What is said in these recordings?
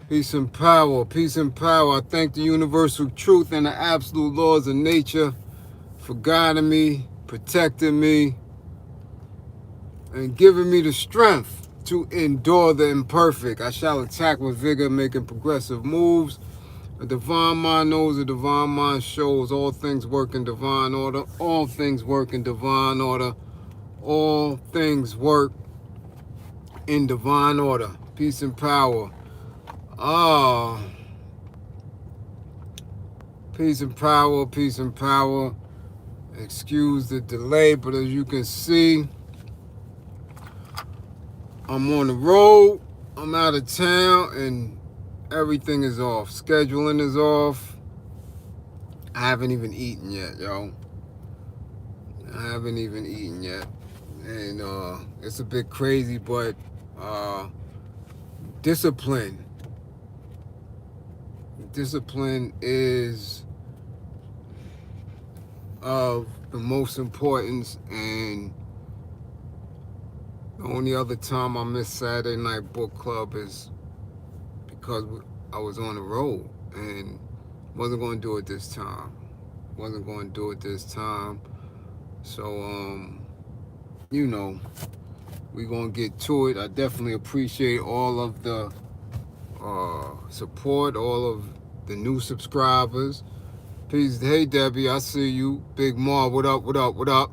Peace and power, peace and power. I thank the universal truth and the absolute laws of nature for guiding me, protecting me, and giving me the strength to endure the imperfect. I shall attack with vigor, making progressive moves. A divine mind knows, a divine mind shows. All things work in divine order. All things work in divine order. All things work in divine order. Peace and power. Ah, peace and power, peace and power. Excuse the delay, but as you can see, I'm on the road, I'm out of town, and everything is off. Scheduling is off. I haven't even eaten yet, yo. I haven't even eaten yet. And it's a bit crazy, but discipline. Discipline is of the most importance, and the only other time I miss Saturday Night Book Club is because I was on the road and wasn't going to do it this time. Wasn't going to do it this time. So, you know, we're going to get to it. I definitely appreciate all of the support, all of the new subscribers. Peace. Hey, Debbie, I see you. Big Ma, what up, what up, what up?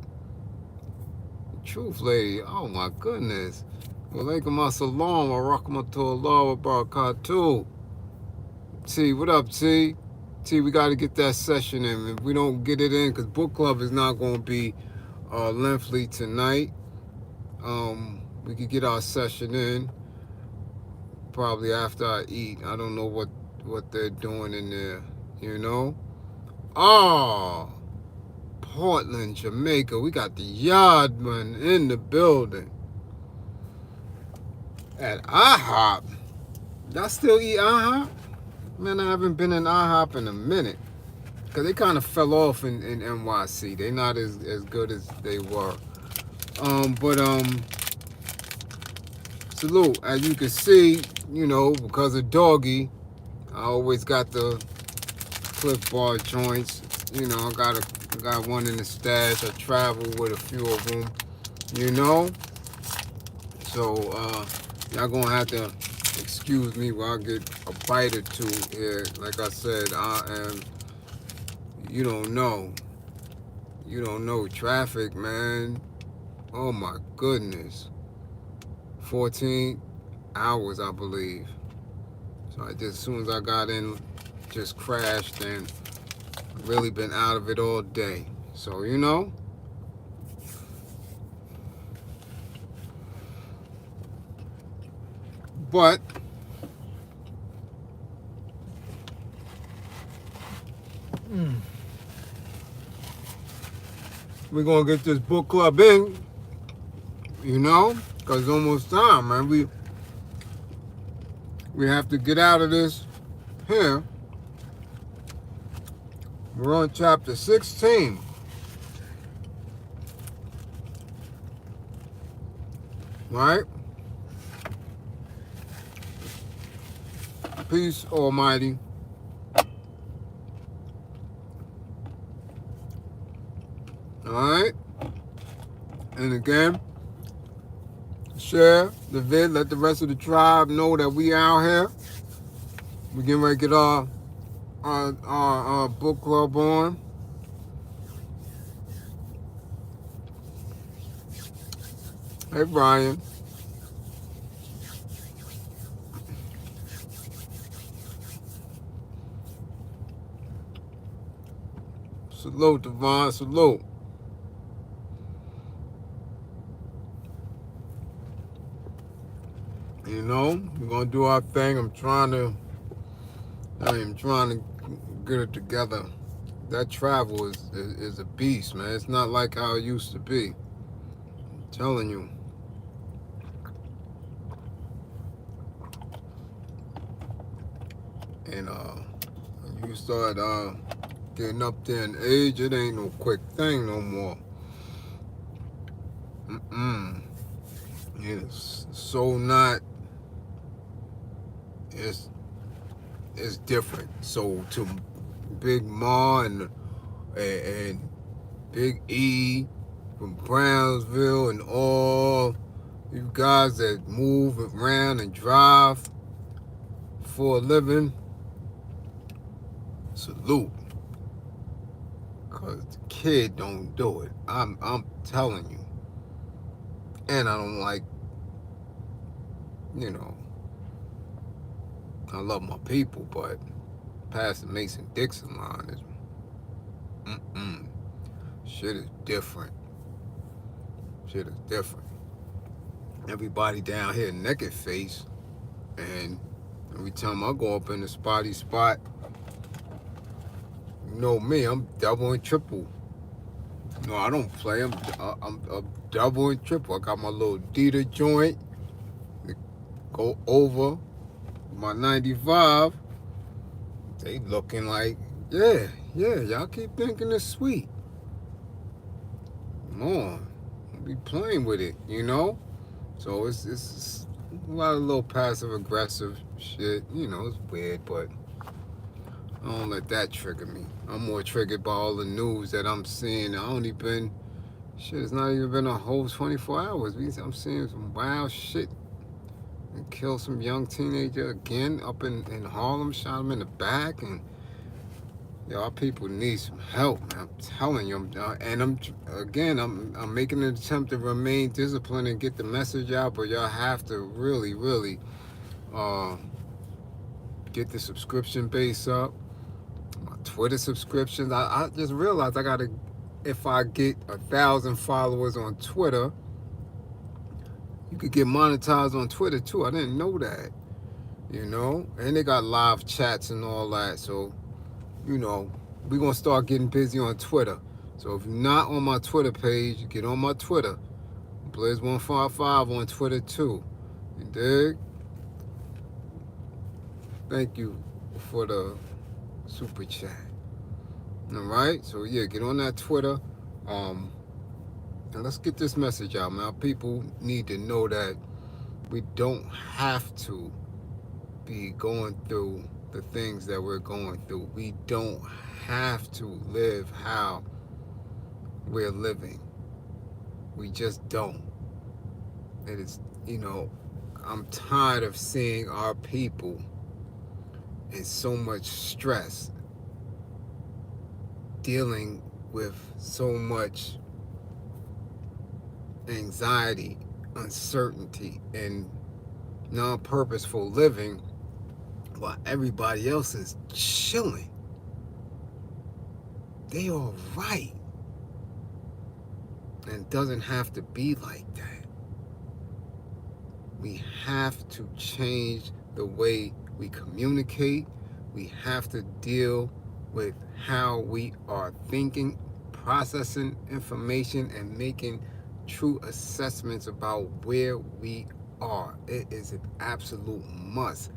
Truth lady, oh my goodness. Walaikum assalam wa rahmatullah wa barakatuh. T, what up, T? T, we got to get that session in. If we don't get it in, because book club is not going to be lengthy tonight. We could get our session in probably after I eat. I don't know what they're doing in there, you know? Oh, Portland, Jamaica. We got the Yardman in the building. At IHOP. Y'all still eat IHOP? Man, I haven't been in IHOP in a minute. Because they kind of fell off in NYC. They're not as good as they were. But salute. As you can see, you know, because of Doggy, I always got the Cliff Bar joints. You know, I got one in the stash. I travel with a few of them, you know. So, y'all gonna have to excuse me while I get a bite or two here. Like I said, I am, you don't know. You don't know traffic, man. Oh my goodness. 14 hours, I believe. So as soon as I got in, just crashed and really been out of it all day. So, you know. But we're gonna get this book club in, you know, because it's almost time, man. We have to get out of this here. We're on chapter 16. Right? Peace, Almighty. Alright? And again, share the vid. Let the rest of the tribe know that we out here. We getting ready to get our book club on. Hey, Brian. Salute, Devon. Salute. You know, we're gonna do our thing. I'm trying to get it together. That travel is a beast, man. It's not like how it used to be. I'm telling you. And when you start getting up there in age, it ain't no quick thing no more. It's so not. It's is different. So to Big Ma and Big E from Brownsville and all you guys that move around and drive for a living, salute. Cause the kid don't do it. I'm telling you. And I don't like, you know, I love my people, but past the Mason Dixon line is shit is different. Shit is different. Everybody down here naked face, and every time I go up in the spotty spot, you know me, I'm double and triple. No, I don't play. I'm double and triple. I got my little Dita joint. Go over my 95. They looking like, yeah, y'all keep thinking it's sweet. Come on. Don't be playing with it, you know? So it's a lot of little passive aggressive shit. You know, it's weird, but I don't let that trigger me. I'm more triggered by all the news that I'm seeing. It's not even been a whole 24 hours. I'm seeing some wild shit. And killed some young teenager again up in Harlem, shot him in the back, and y'all people need some help, man. I'm telling you, and I'm making an attempt to remain disciplined and get the message out, but y'all have to really, really get the subscription base up. My Twitter subscriptions. I just realized if I get 1,000 followers on Twitter, you could get monetized on Twitter too. I didn't know that, you know. And they got live chats and all that. So, you know, we're going to start getting busy on Twitter. So if you're not on my Twitter page, you get on my Twitter. Bliz155 on Twitter too. You dig? Thank you for the super chat. All right? So, yeah, get on that Twitter. And let's get this message out, man. People need to know that we don't have to be going through the things that we're going through. We don't have to live how we're living. We just don't. It is, you know, I'm tired of seeing our people in so much stress, dealing with so much anxiety, uncertainty, and non-purposeful living while everybody else is chilling. They all right. And it doesn't have to be like that. We have to change the way we communicate. We have to deal with how we are thinking, processing information, and making true assessments about where we are. It is an absolute must.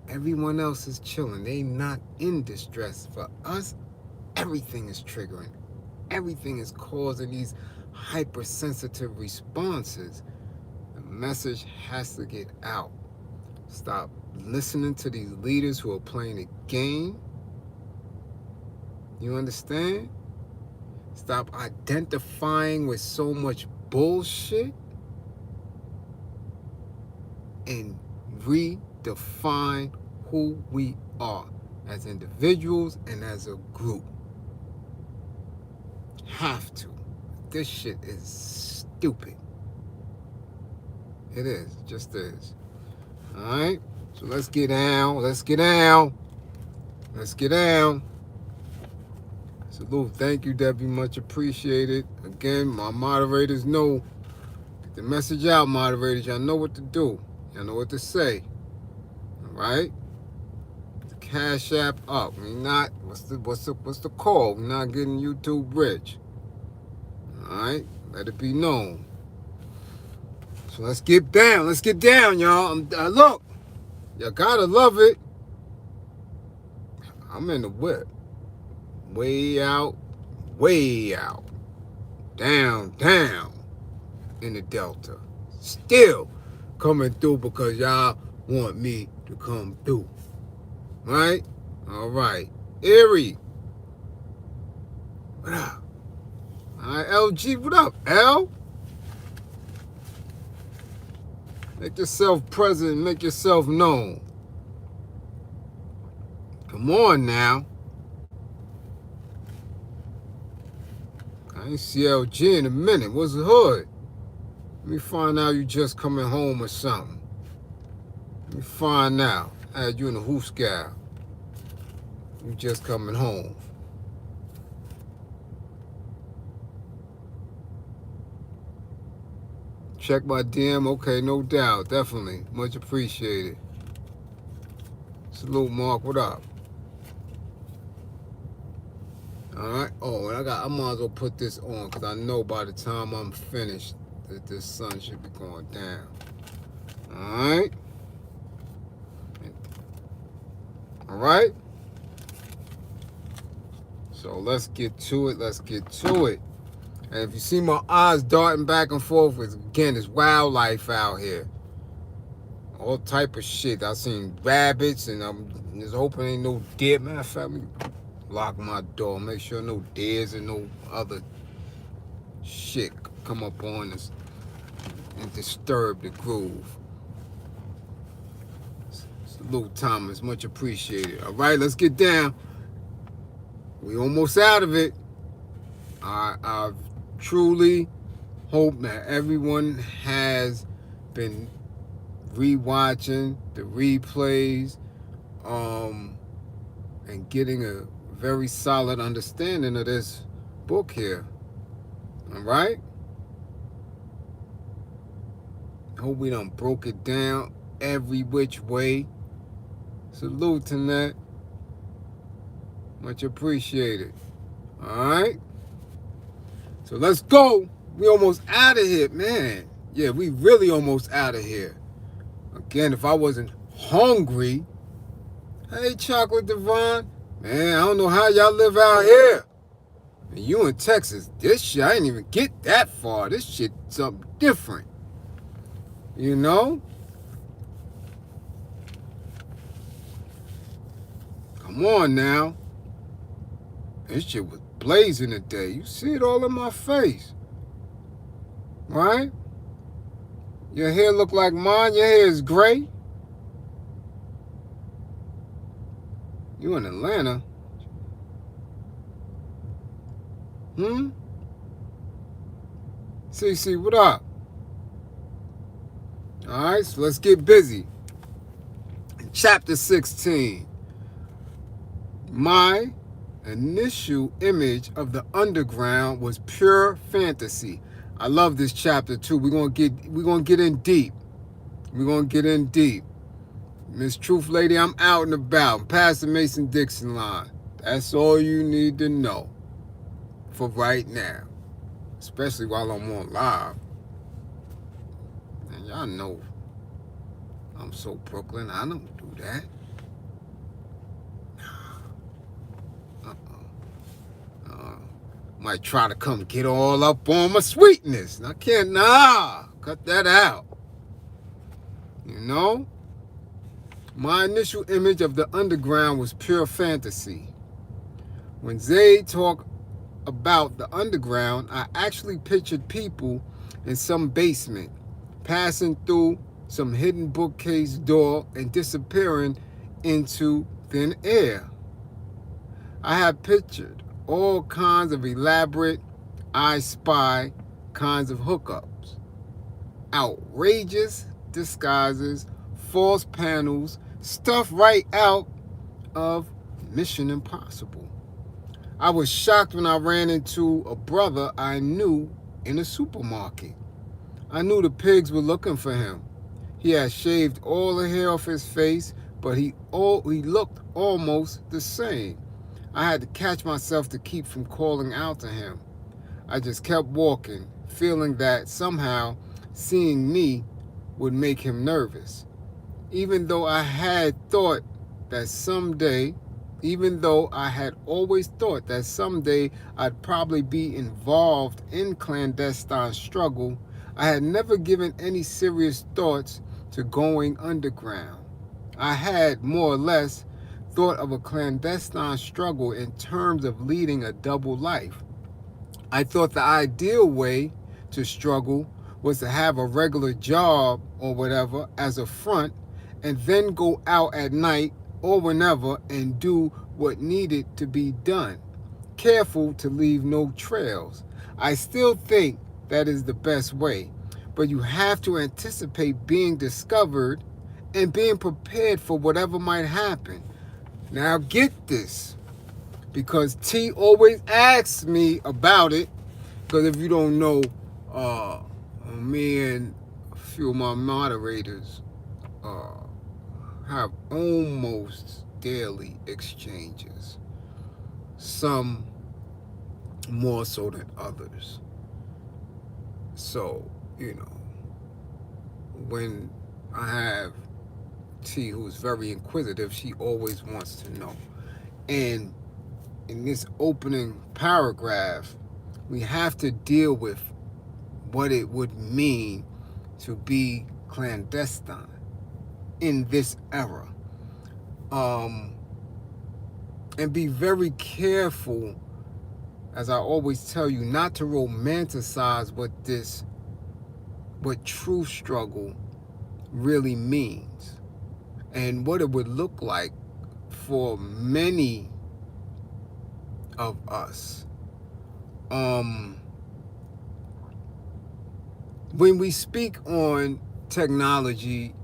Everyone else is chilling. They not in distress. For us, everything is triggering. Everything is causing these hypersensitive responses. The message has to get out. Stop listening to these leaders who are playing a game. You understand? Stop identifying with so much bullshit and redefine who we are as individuals and as a group. Have to. This shit is stupid. It is. It just is. Alright? So let's get down. Let's get down. Let's get down. Salute. Thank you, Debbie. Much appreciated. Again, my moderators know. Get the message out, moderators. Y'all know what to do. Y'all know what to say. Alright? The Cash App up. We not, what's the call? We're not getting YouTube rich. Alright? Let it be known. So let's get down. Let's get down, y'all. Look. Y'all gotta love it. I'm in the whip. Way out. Down in the Delta. Still coming through because y'all want me to come through. right? All right. Erie, what up? All right, LG, what up, L? Make yourself present, make yourself known. Come on now. I ain't see LG in a minute. What's the hood? Let me find out you just coming home or something. Let me find out. I had you in the hoop scout. You just coming home. Check my DM. Okay, no doubt. Definitely. Much appreciated. Salute, Mark. What up? Alright. Oh, and I might as well put this on because I know by the time I'm finished that this sun should be going down. Alright. Alright. So let's get to it. Let's get to it. And if you see my eyes darting back and forth, again, it's wildlife out here. All type of shit. I seen rabbits, and I'm just hoping ain't no deer. Matter of fact, let me lock my door. Make sure no deers and no other shit come up on us and disturb the groove. Salute, Thomas. Much appreciated. All right, let's get down. We almost out of it. I've truly hope that everyone has been rewatching the replays and getting a very solid understanding of this book here. All right? Hope we done broke it down every which way. Salute to that. Much appreciated. All right? So let's go. We almost out of here, man. Yeah, we really almost out of here. Again, if I wasn't hungry, hey, Chocolate Divine, man, I don't know how y'all live out here. And you in Texas, this shit, I didn't even get that far. This shit something different. You know? Come on now. This shit was blazing today. You see it all in my face. Right? Your hair look like mine. Your hair is gray. You in Atlanta? CC, what up? All right, so let's get busy. Chapter 16. My initial image of the underground was pure fantasy. I love this chapter too. We're gonna get in deep. We're gonna get in deep. Miss Truth Lady, I'm out and about. I'm past the Mason-Dixon line. That's all you need to know for right now. Especially while I'm on live. And y'all know I'm so Brooklyn. I don't do that. Might try to come get all up on my sweetness. I can't, cut that out. You know? My initial image of the underground was pure fantasy. When Zayd talked about the underground, I actually pictured people in some basement, passing through some hidden bookcase door and disappearing into thin air. I had pictured all kinds of elaborate, I Spy kinds of hookups. Outrageous disguises, false panels, stuff right out of Mission Impossible. I was shocked when I ran into a brother I knew in a supermarket. I knew the pigs were looking for him. He had shaved all the hair off his face, but he looked almost the same. I had to catch myself to keep from calling out to him. I just kept walking, feeling that somehow seeing me would make him nervous. Even though I had always thought that someday I'd probably be involved in clandestine struggle, I had never given any serious thoughts to going underground. I had, more or less, thought of a clandestine struggle in terms of leading a double life. I thought the ideal way to struggle was to have a regular job or whatever as a front and then go out at night or whenever and do what needed to be done, careful to leave no trails. I still think that is the best way, but you have to anticipate being discovered and being prepared for whatever might happen. Now get this, because T always asks me about it, because if you don't know, me and a few of my moderators have almost daily exchanges, some more so than others. So, when I have T, who's very inquisitive, she always wants to know. And in this opening paragraph, we have to deal with what it would mean to be clandestine in this era. And be very careful, as I always tell you, not to romanticize what true struggle really means and what it would look like for many of us. When we speak on technology,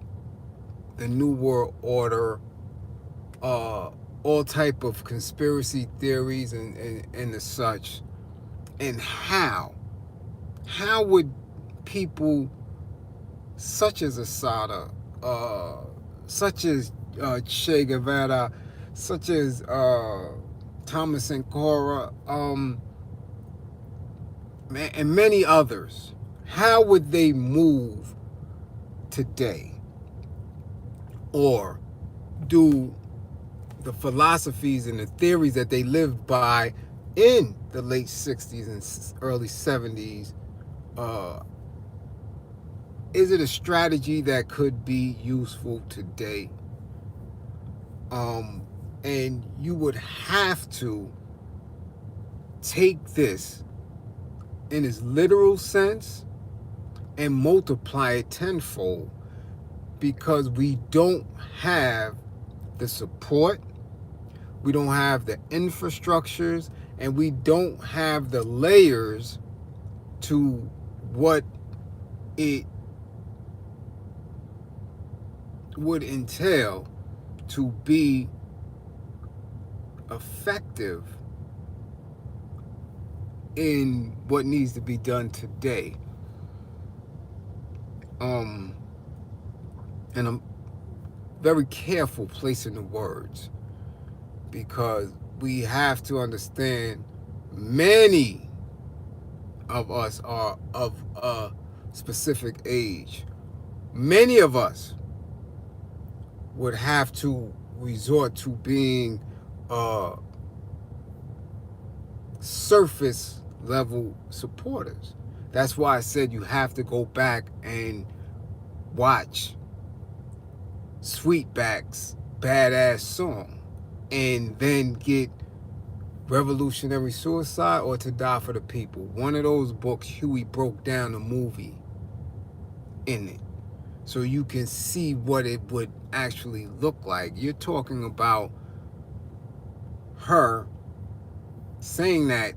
the New World Order, all type of conspiracy theories and the such, and how would people such as Asada, such as Che Guevara, such as Thomas Sankara, and many others, how would they move today? Or do the philosophies and the theories that they lived by in the late 60s and early 70s, is it a strategy that could be useful today? And you would have to take this in its literal sense and multiply it tenfold, because we don't have the support, we don't have the infrastructures, and we don't have the layers to what it would entail to be effective in what needs to be done today. And I'm very careful placing the words, because we have to understand many of us are of a specific age. Many of us would have to resort to being surface level supporters. That's why I said you have to go back and watch Sweetback's Badass Song and then get Revolutionary Suicide or To Die for the People. One of those books, Huey broke down the movie in it, so you can see what it would actually look like. You're talking about her saying that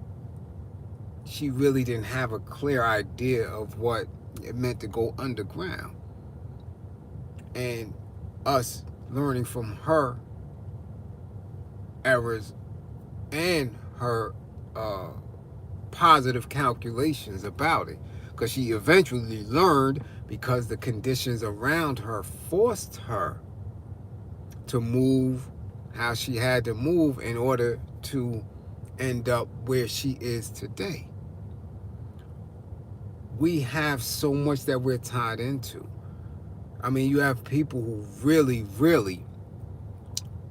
she really didn't have a clear idea of what it meant to go underground, and us learning from her errors and her positive calculations about it, because she eventually learned, because the conditions around her forced her to move how she had to move in order to end up where she is today. We have so much that we're tied into. I mean, you have people who really, really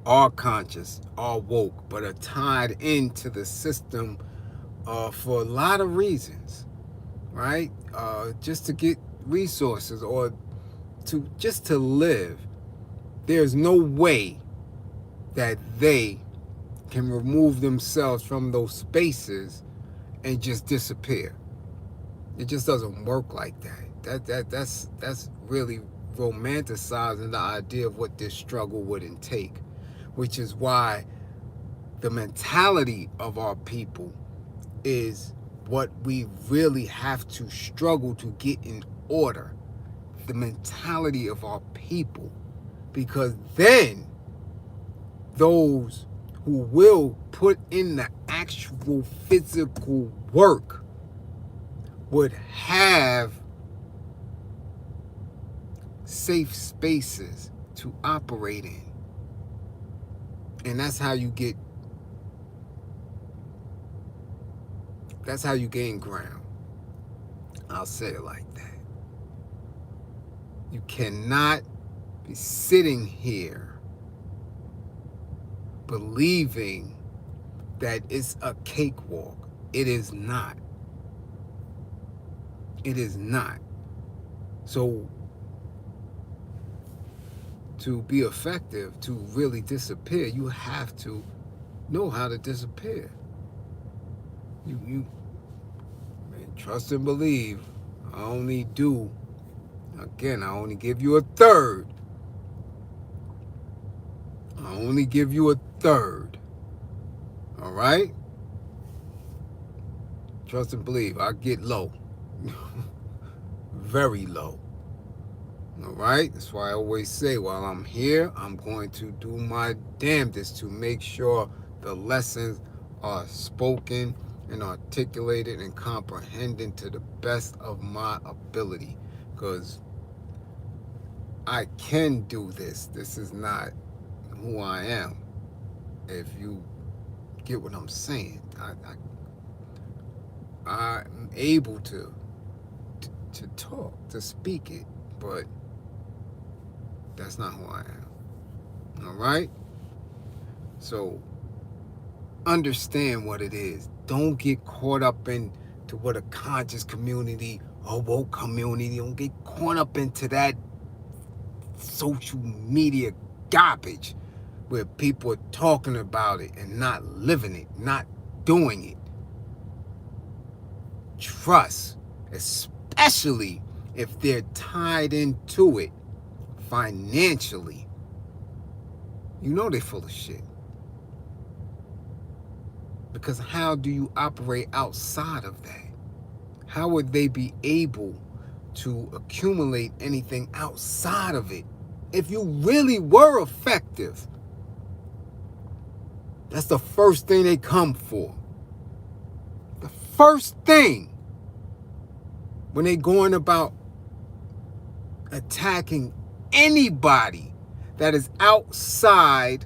are conscious, are woke, but are tied into the system for a lot of reasons, right? Just to get resources or just to live. There's no way that they can remove themselves from those spaces and just disappear. It just doesn't work like that. That's really romanticizing the idea of what this struggle would intake, which is why the mentality of our people is what we really have to struggle to get in order. The mentality of our people, because then those who will put in the actual physical work would have safe spaces to operate in. And that's how you gain ground. I'll say it like that. You cannot be sitting here believing that it's a cakewalk. It is not. It is not. So to be effective, to really disappear, you have to know how to disappear. You trust and believe. I only give you a third. I only give you a third. All right? Trust and believe. I get low. Very low. All right? That's why I always say, while I'm here, I'm going to do my damnedest to make sure the lessons are spoken and articulated and comprehended to the best of my ability. Because I can do this. This is not who I am. If you get what I'm saying, I'm able to talk, to speak it, but that's not who I am. All right? So understand what it is. Don't get caught up into what a conscious community, a woke community. Don't get caught up into that social media garbage where people are talking about it and not living it, not doing it. Trust, especially if they're tied into it financially. You know they're full of shit. Because how do you operate outside of that? How would they be able to accumulate anything outside of it if you really were effective? That's the first thing they come for. The first thing when they going about attacking anybody that is outside,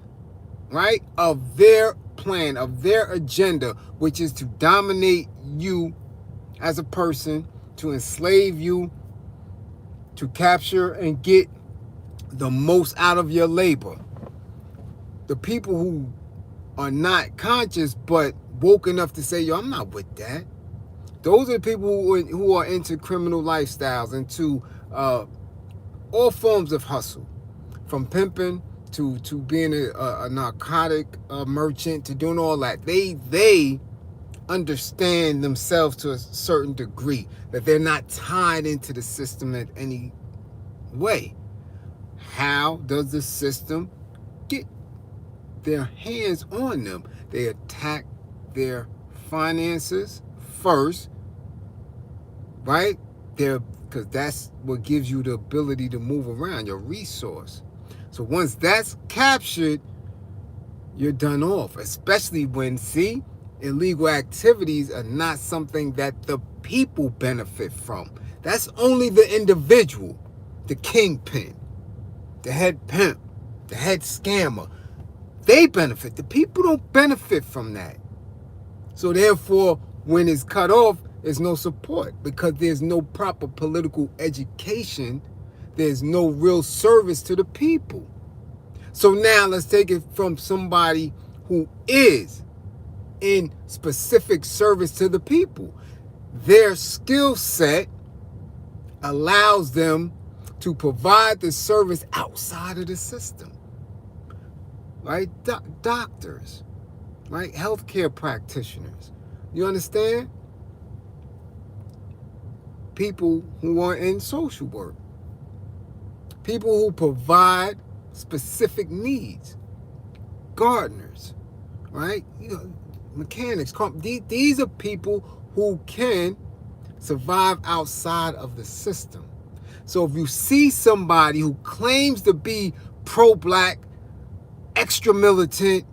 right, of their plan, of their agenda, which is to dominate you as a person, to enslave you, to capture and get the most out of your labor. The people who are not conscious but woke enough to say, yo, I'm not with that. Those are the people who are into criminal lifestyles, into all forms of hustle, from pimping to being a narcotic merchant, to doing all that. They understand themselves to a certain degree, that they're not tied into the system in any way. How does the system get their hands on them? They attack their finances first, right? Because that's what gives you the ability to move around, your resource. So once that's captured, you're done off, especially when, see, illegal activities are not something that the people benefit from. That's only the individual, the kingpin, the head pimp, the head scammer. They benefit. The people don't benefit from that. So therefore, when it's cut off, there's no support, because there's no proper political education. There's no real service to the people. So now let's take it from somebody who is in specific service to the people. Their skill set allows them to provide the service outside of the system. right? Doctors, right? Healthcare practitioners. You understand? People who are in social work. People who provide specific needs. Gardeners, right? Mechanics. These are people who can survive outside of the system. So if you see somebody who claims to be pro-black, extra militant,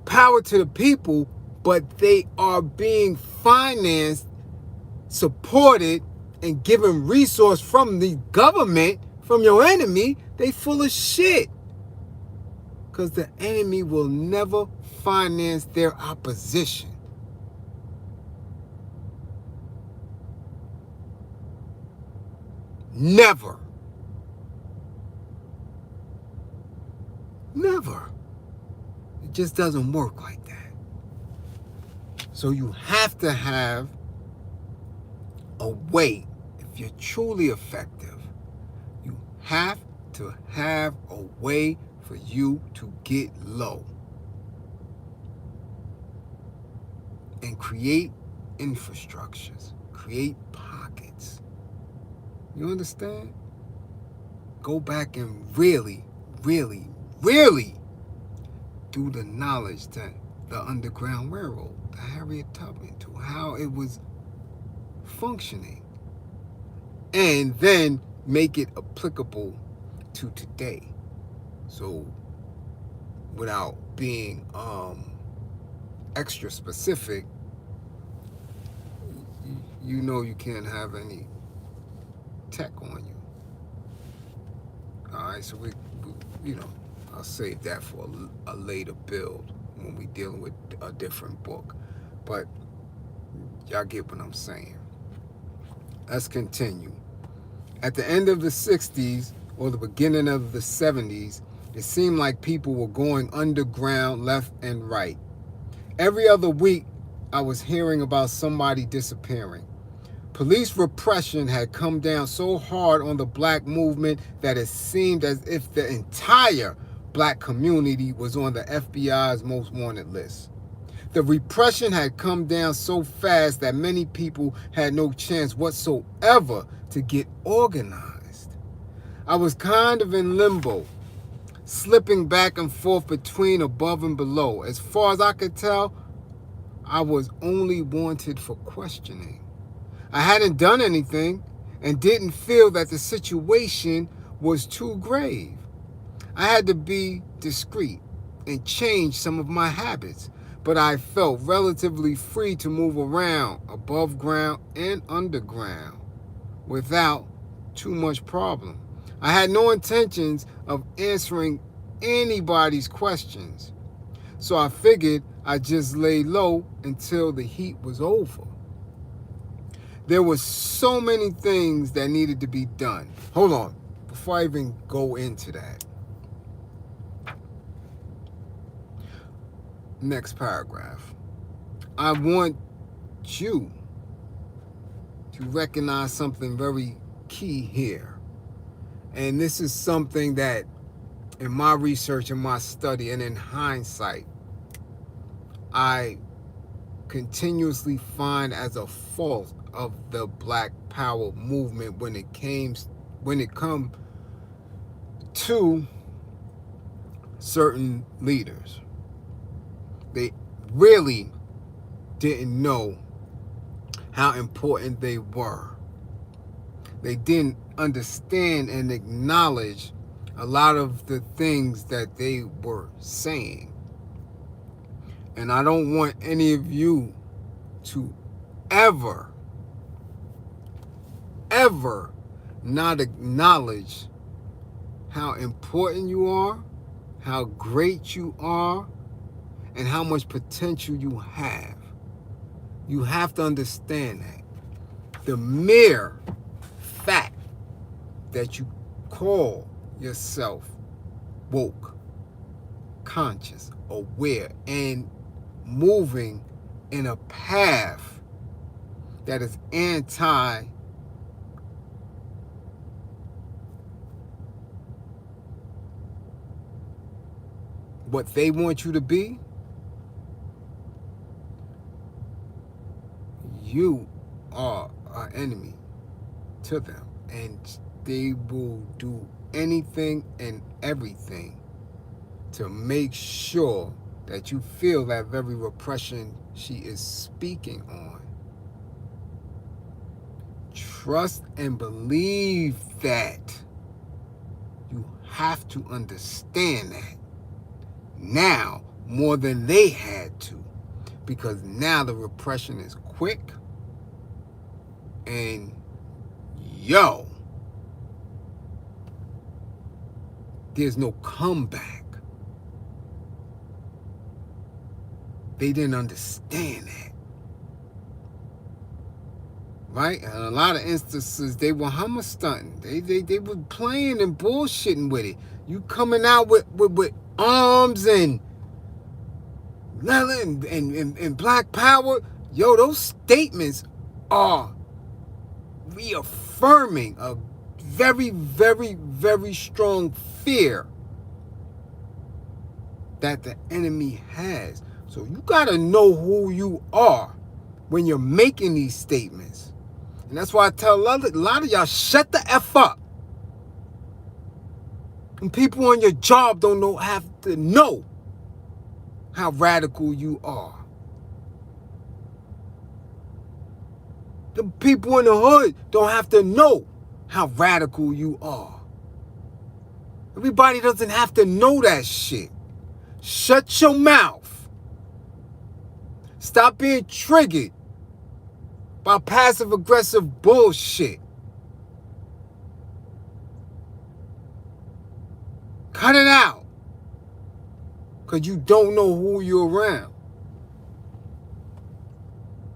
power to the people, but they are being financed, supported, and given resource from the government, from your enemy, they full of shit. Because the enemy will never finance their opposition. Never. Never. It just doesn't work like that. So you have to have a way, if you're truly effective, you have to have a way for you to get low. And create infrastructures. Create pockets. You understand? Go back and really, really, really do the knowledge that the Underground Railroad, the Harriet Tubman, to how it was functioning. And then make it applicable to today. So without being extra specific, you know you can't have any tech on you. All right, so we I'll save that for a later build when we dealing with a different book. But y'all get what I'm saying. Let's continue. At the end of the 60s or the beginning of the 70s, it seemed like people were going underground left and right. Every other week, I was hearing about somebody disappearing. Police repression had come down so hard on the black movement that it seemed as if the entire black community was on the FBI's most wanted list. The repression had come down so fast that many people had no chance whatsoever to get organized. I was kind of in limbo, slipping back and forth between above and below. As far as I could tell, I was only wanted for questioning. I hadn't done anything and didn't feel that the situation was too grave. I had to be discreet and change some of my habits, but I felt relatively free to move around above ground and underground without too much problem. I had no intentions of answering anybody's questions, so I figured I'd just lay low until the heat was over. There were so many things that needed to be done. Hold on, before I even go into that. Next paragraph. I want you to recognize something very key here. And this is something that in my research and my study and in hindsight, I continuously find as a fault of the Black Power movement when it comes to certain leaders. They really didn't know how important they were. They didn't understand and acknowledge a lot of the things that they were saying. And I don't want any of you to ever not acknowledge how important you are, how great you are, and how much potential you have. You have to understand that. The mere fact that you call yourself woke, conscious, aware, and moving in a path that is anti what they want you to be, you are an enemy to them. And they will do anything and everything to make sure that you feel that very repression she is speaking on. Trust and believe that. You have to understand that now more than they had to, because now the repression is quick and there's no comeback. They didn't understand that. Right? And a lot of instances, they were hummer stunting. They were playing and bullshitting with it. You coming out with arms and leather and black power. Yo, those statements are reaffirming a very, very, very strong fear that the enemy has. So you got to know who you are when you're making these statements. And that's why I tell a lot of y'all, shut the F up. And people on your job don't have to know how radical you are. The people in the hood don't have to know how radical you are. Everybody doesn't have to know that shit. Shut your mouth. Stop being triggered by passive-aggressive bullshit. Cut it out. Because you don't know who you're around.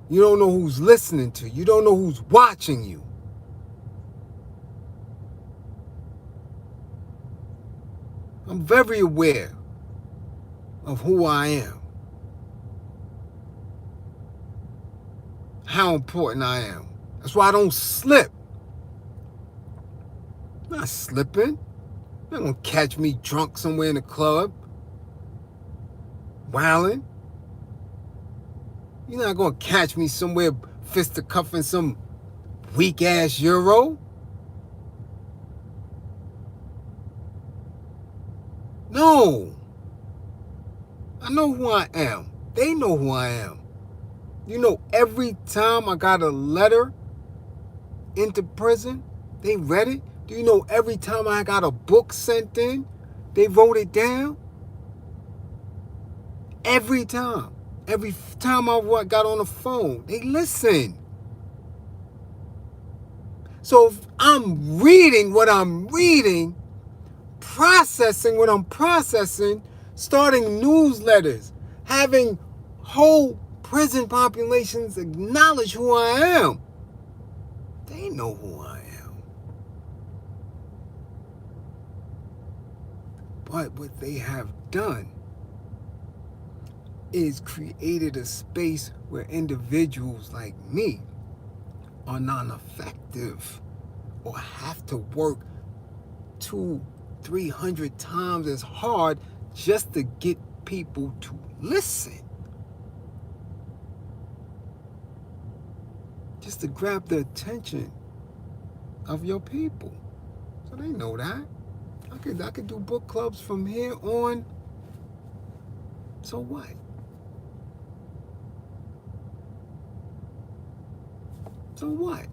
You don't know who's listening to you. You don't know who's watching you. I'm very aware of who I am. How important I am. That's why I don't slip. I'm not slipping. You're not going to catch me drunk somewhere in the club. Wilding. You're not going to catch me somewhere fisticuffing some weak-ass Euro. No. I know who I am. They know who I am. You know, every time I got a letter into prison, they read it. Do you know every time I got a book sent in, they wrote it down? Every time. Every time I got on the phone, they listened. So if I'm reading what I'm reading, processing what I'm processing, starting newsletters, having whole prison populations acknowledge who I am, they know who I am. But what they have done is created a space where individuals like me are non-effective or have to work 200-300 times as hard just to get people to listen. Just to grab the attention of your people. So they know that. I could do book clubs from here on. So what? So what?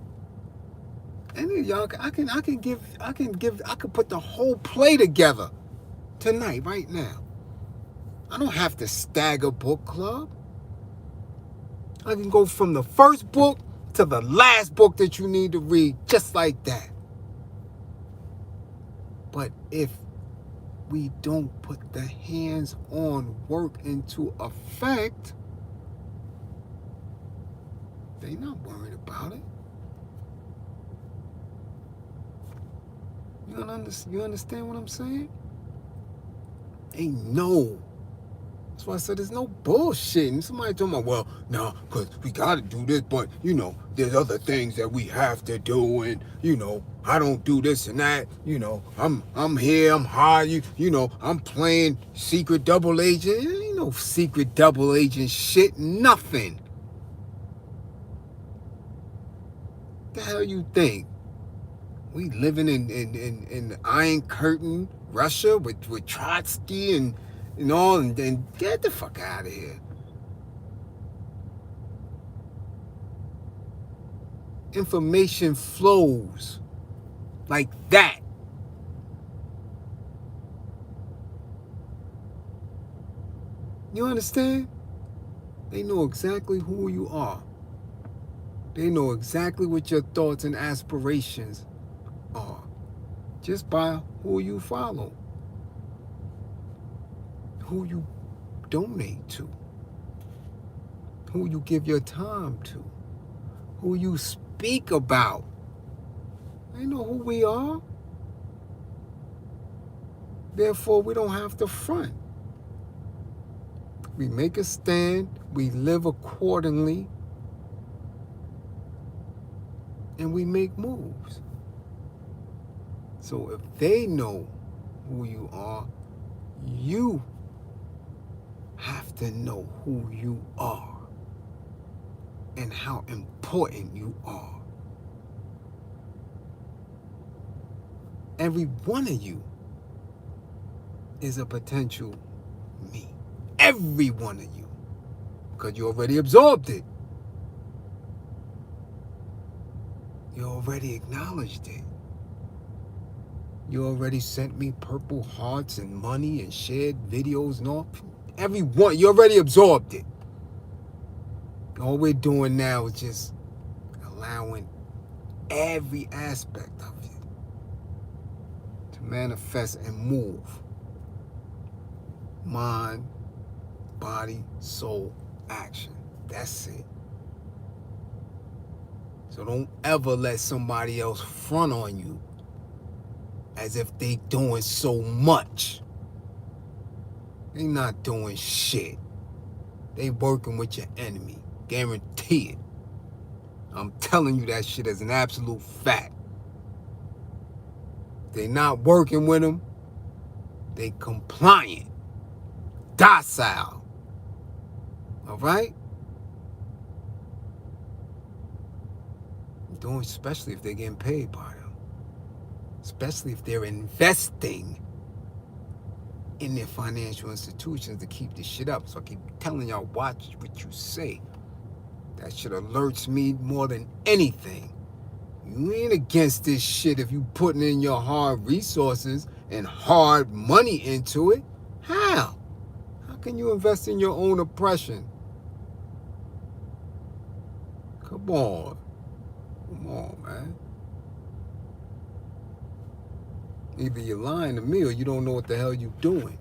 Any of y'all, I could put the whole play together tonight, right now. I don't have to stagger book club. I can go from the first book to the last book that you need to read, just like that. But if we don't put the hands-on work into effect, they're not worried about it. You understand what I'm saying? They know. That's why I said there's no bullshit. And somebody told me, well, no, because we got to do this, but, you know, there's other things that we have to do, and, you know, I don't do this and that. You know, I'm here, I'm hard, you know, I'm playing secret double agent. There ain't no secret double agent shit, nothing. What the hell you think? We living in the Iron Curtain, Russia, with Trotsky and all, and get the fuck out of here. Information flows like that. You understand? They know exactly who you are. They know exactly what your thoughts and aspirations are, just by who you follow, who you donate to, who you give your time to, who you speak about. They know who we are. Therefore, we don't have to front. We make a stand, we live accordingly, and we make moves. So if they know who you are, you have to know who you are and how important you are. Every one of you is a potential me. Every one of you. Because you already absorbed it. You already acknowledged it. You already sent me purple hearts and money and shared videos and all. Every one, you already absorbed it. All we're doing now is just allowing every aspect of it to manifest and move. Mind, body, soul, action. That's it. So don't ever let somebody else front on you as if they doing so much. They not doing shit. They working with your enemy. Guarantee it. I'm telling you that shit as an absolute fact. They not working with them. They compliant. Docile. All right? Doing, especially if they're getting paid by them. Especially if they're investing in their financial institutions to keep this shit up. So I keep telling y'all, watch what you say. That shit alerts me more than anything. You ain't against this shit if you putting in your hard resources and hard money into it. How? How can you invest in your own oppression? Come on. Come on, man. Either you're lying to me or you don't know what the hell you're doing.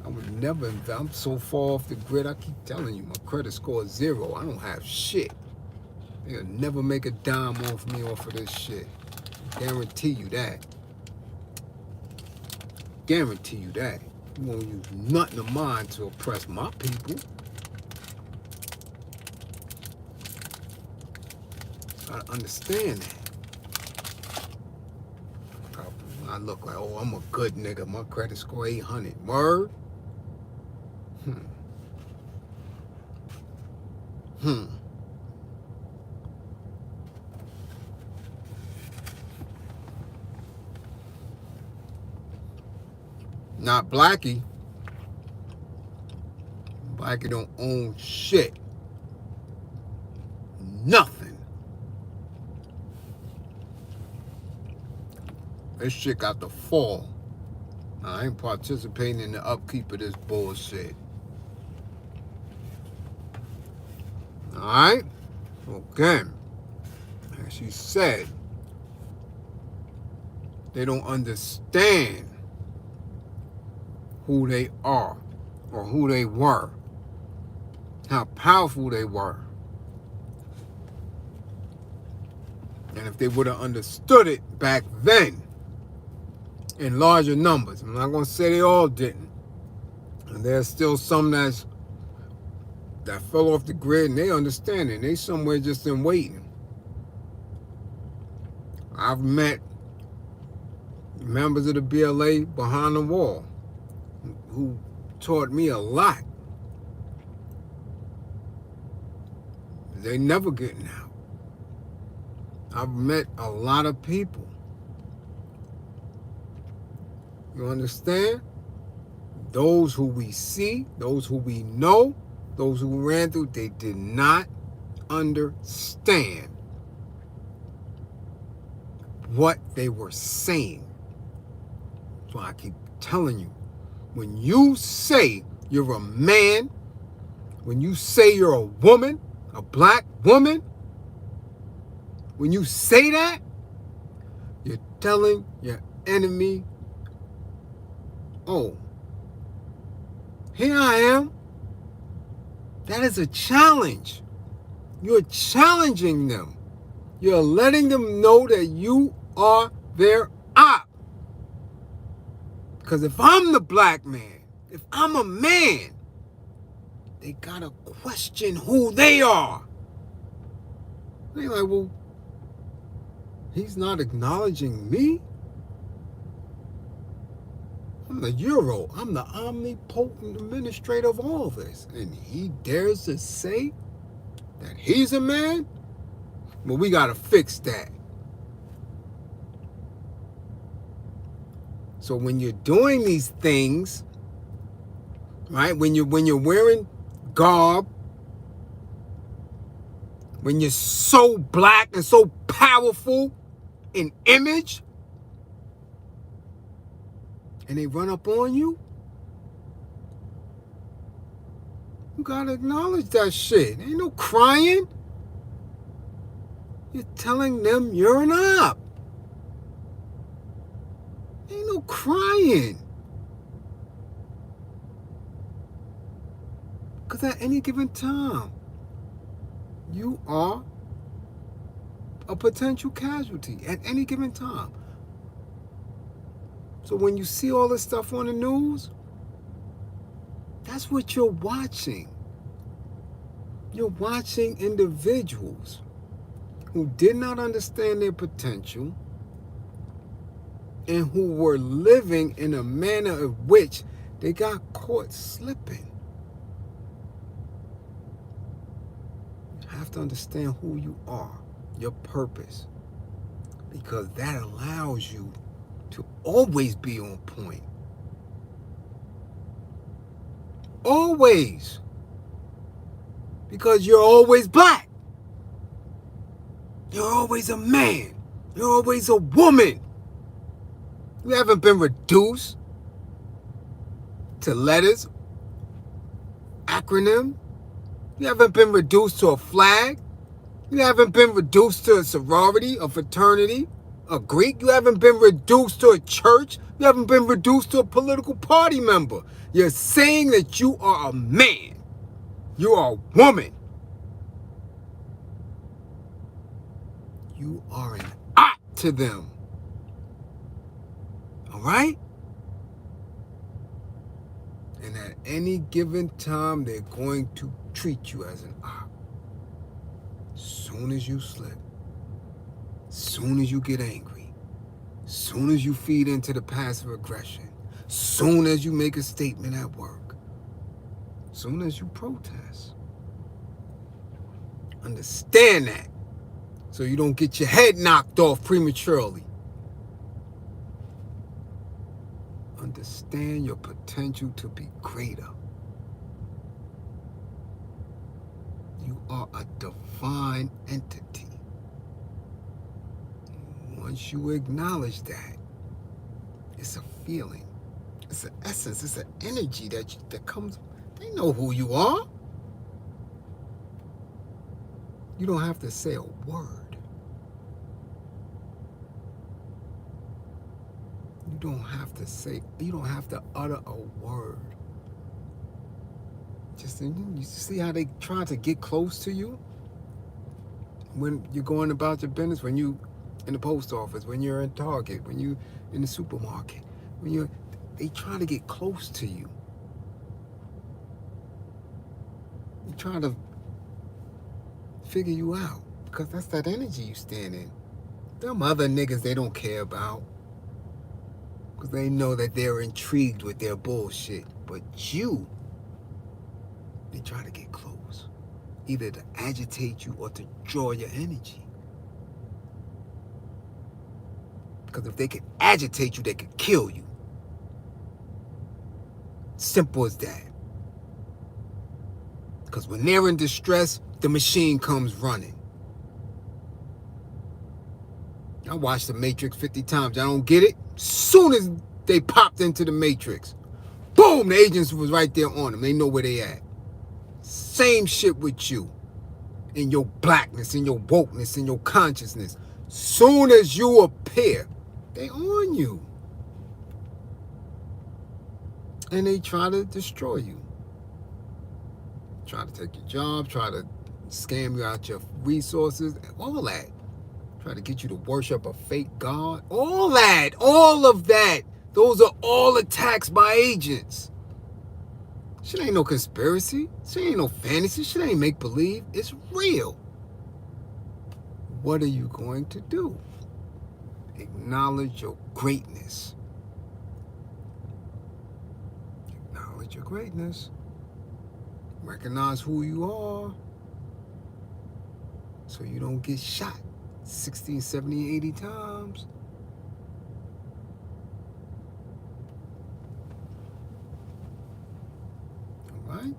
I would never invest. I'm so far off the grid, I keep telling you, my credit score is 0. I don't have shit. They'll never make a dime off me off of this shit. Guarantee you that. Guarantee you that. You won't use nothing of mine to oppress my people. I understand that. I look like, oh, I'm a good nigga. My credit score 800. Word? Not Blackie. Blackie don't own shit. Nothing. This shit got to fall. I ain't participating in the upkeep of this bullshit. Alright? Okay. As she said, they don't understand who they are or who they were, how powerful they were. And if they would have understood it back then, in larger numbers, I'm not going to say they all didn't. And there's still some that's that fell off the grid, and they understand it. They somewhere just in waiting. I've met members of the BLA behind the wall who taught me a lot. They never getting out. I've met a lot of people. You understand? Those who we see, those who we know, those who ran through, they did not understand what they were saying. So I keep telling you, when you say you're a man, when you say you're a woman, a black woman, when you say that, you're telling your enemy, oh, here I am. That is a challenge. You're challenging them. You're letting them know that you are their op. Because if I'm the black man, if I'm a man, they gotta question who they are. They're like, well, he's not acknowledging me. I'm the Euro. I'm the omnipotent administrator of all this. And he dares to say that he's a man? Well, we got to fix that. So when you're doing these things, right, when you're wearing garb, when you're so black and so powerful in image, and they run up on you, you gotta acknowledge that shit. Ain't no crying. You're telling them you're an op. Ain't no crying. Because at any given time, you are a potential casualty at any given time. So when you see all this stuff on the news, that's what you're watching. You're watching individuals who did not understand their potential and who were living in a manner of which they got caught slipping. You have to understand who you are, your purpose, because that allows you to always be on point. Always. Because you're always black. You're always a man. You're always a woman. You haven't been reduced to letters, acronym. You haven't been reduced to a flag. You haven't been reduced to a sorority, a fraternity, a Greek. You haven't been reduced to a church. You haven't been reduced to a political party member. You're saying that you are a man. You are a woman. You are an op to them. All right? And at any given time, they're going to treat you as an op. Soon as you slip, soon as you get angry, soon as you feed into the passive aggression, soon as you make a statement at work, soon as you protest. Understand that so you don't get your head knocked off prematurely. Understand your potential to be greater. You are a divine entity. Once you acknowledge that, it's a feeling, it's an essence, it's an energy that comes. They know who you are. You don't have to say a word. You don't have to utter a word. Just, you see how they try to get close to you? When you're going about your business, when you in the post office, when you're in Target, when you in the supermarket, they try to get close to you. They trying to figure you out because that's that energy you stand in. Them other niggas they don't care about because they know that they're intrigued with their bullshit. But you, they try to get close, either to agitate you or to draw your energy. Because if they could agitate you, they could kill you. Simple as that. Because when they're in distress, the machine comes running. I watched The Matrix 50 times. I don't get it. Soon as they popped into the Matrix, boom, the agents was right there on them. They know where they at. Same shit with you. In your blackness, in your wokeness, in your consciousness. Soon as you appear, they on you. And they try to destroy you. Try to take your job, try to scam you out your resources, all that. Try to get you to worship a fake God. All that, all of that. Those are all attacks by agents. Shit ain't no conspiracy. Shit ain't no fantasy. Shit ain't make-believe. It's real. What are you going to do? Acknowledge your greatness. Acknowledge your greatness. Recognize who you are so you don't get shot 60, 70, 80 times. All right?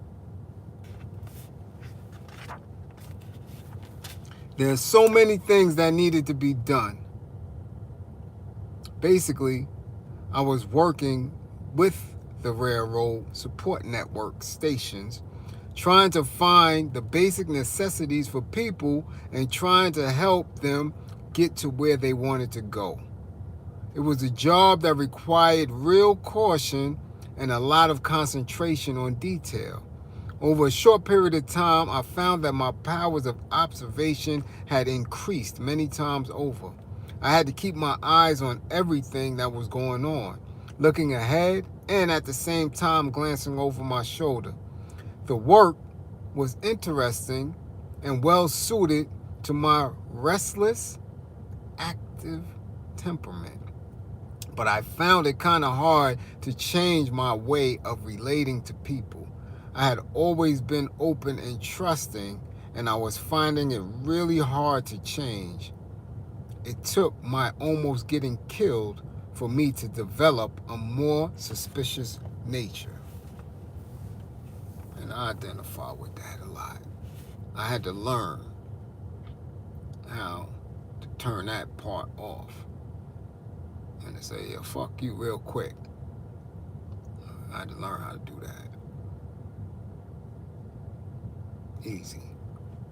There's so many things that needed to be done. Basically, I was working with the railroad support network stations, trying to find the basic necessities for people and trying to help them get to where they wanted to go. It was a job that required real caution and a lot of concentration on detail. Over a short period of time, I found that my powers of observation had increased many times over. I had to keep my eyes on everything that was going on, looking ahead and at the same time glancing over my shoulder. The work was interesting and well suited to my restless, active temperament. But I found it kind of hard to change my way of relating to people. I had always been open and trusting, and I was finding it really hard to change. It took my almost getting killed for me to develop a more suspicious nature. And I identify with that a lot. I had to learn how to turn that part off and to say, yeah, fuck you real quick. I had to learn how to do that. Easy.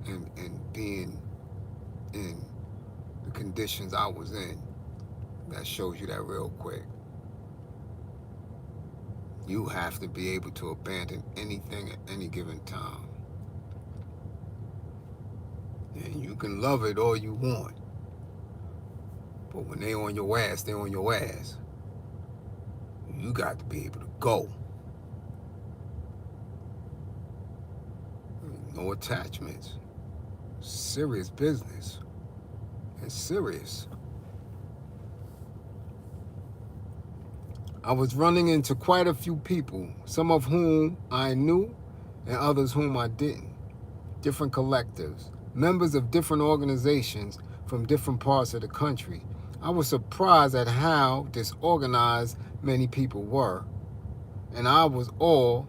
And being in the conditions I was in, that shows you that real quick. You have to be able to abandon anything at any given time. And you can love it all you want. But when they on your ass, they on your ass. You got to be able to go. No attachments. Serious business. It's serious. I was running into quite a few people, some of whom I knew and others whom I didn't. Different collectives, members of different organizations from different parts of the country. I was surprised at how disorganized many people were. And I was all,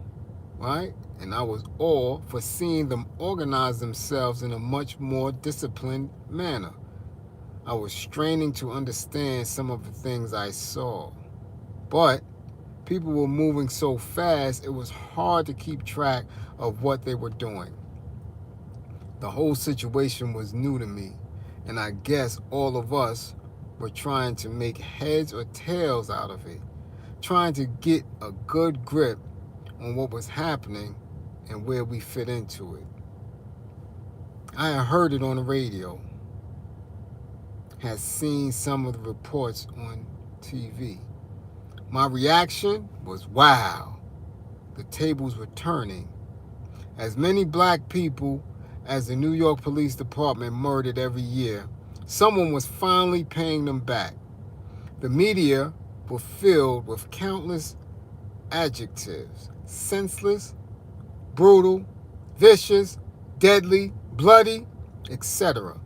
right? And I was all for seeing them organize themselves in a much more disciplined manner. I was straining to understand some of the things I saw. But people were moving so fast, it was hard to keep track of what they were doing. The whole situation was new to me, and I guess all of us were trying to make heads or tails out of it, trying to get a good grip on what was happening and where we fit into it. I had heard it on the radio, had seen some of the reports on TV. My reaction was, wow, the tables were turning, As many black people as the New York Police Department murdered every year, someone was finally paying them back. The media were filled with countless adjectives: senseless, brutal, vicious, deadly, bloody, etc.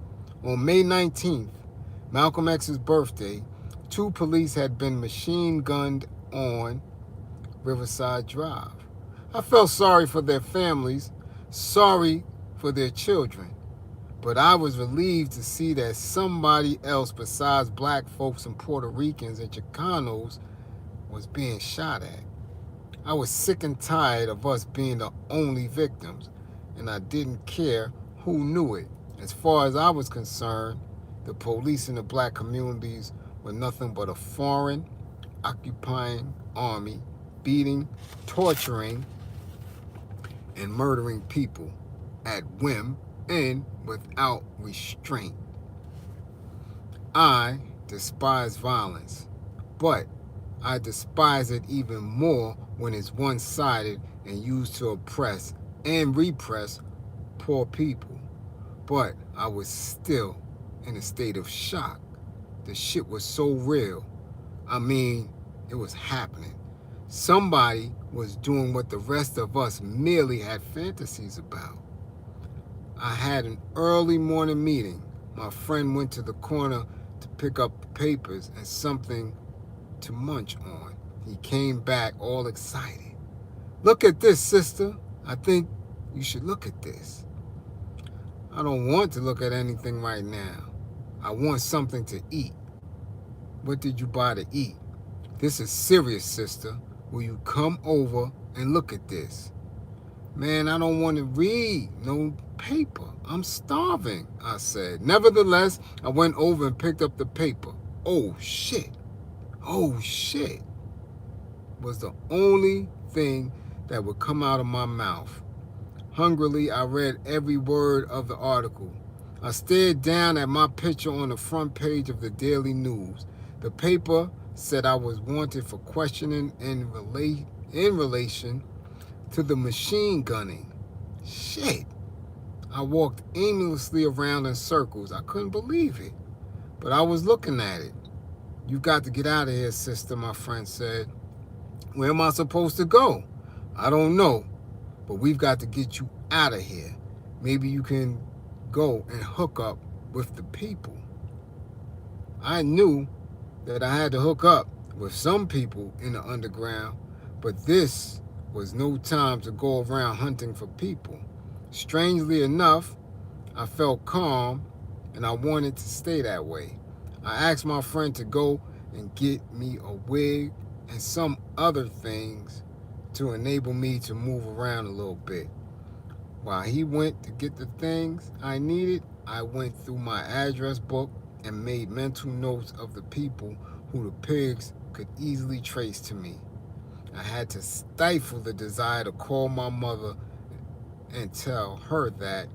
On May 19th, Malcolm X's birthday, 2 police had been machine gunned on Riverside Drive. I felt sorry for their families, sorry for their children, but I was relieved to see that somebody else besides black folks and Puerto Ricans and Chicanos was being shot at. I was sick and tired of us being the only victims, and I didn't care who knew it. As far as I was concerned, the police in the black communities were nothing but a foreign, occupying army, beating, torturing, and murdering people at whim and without restraint. I despise violence, but I despise it even more when it's one-sided and used to oppress and repress poor people. But I was still in a state of shock. The shit was so real. I mean, it was happening. Somebody was doing what the rest of us merely had fantasies about. I had an early morning meeting. My friend went to the corner to pick up papers and something to munch on. He came back all excited. "Look at this, sister. I think you should look at this." I don't want to look at anything right now. I want something to eat. "What did you buy to eat?" "This is serious, sister. Will you come over and look at this?" "Man, I don't want to read no paper. I'm starving," I said. Nevertheless, I went over and picked up the paper. "Oh shit. Oh shit," was the only thing that would come out of my mouth. Hungrily, I read every word of the article. I stared down at my picture on the front page of the Daily News. The paper said I was wanted for questioning in relation to the machine gunning. Shit. I walked aimlessly around in circles. I couldn't believe it, but I was looking at it. "You've got to get out of here, sister," my friend said. "Where am I supposed to go?" "I don't know, but we've got to get you out of here. Maybe you can go and hook up with the people." I knew that I had to hook up with some people in the underground, but this was no time to go around hunting for people. Strangely enough, I felt calm and I wanted to stay that way. I asked my friend to go and get me a wig and some other things to enable me to move around a little bit. While he went to get the things I needed, I went through my address book and made mental notes of the people who the pigs could easily trace to me. I had to stifle the desire to call my mother and tell her that,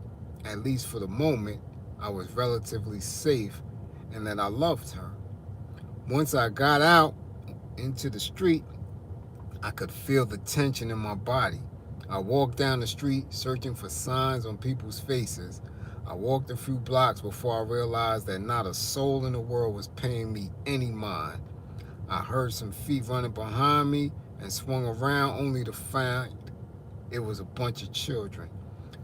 at least for the moment, I was relatively safe and that I loved her. Once I got out into the street, I could feel the tension in my body. I walked down the street searching for signs on people's faces. I walked a few blocks before I realized that not a soul in the world was paying me any mind. I heard some feet running behind me and swung around only to find it was a bunch of children.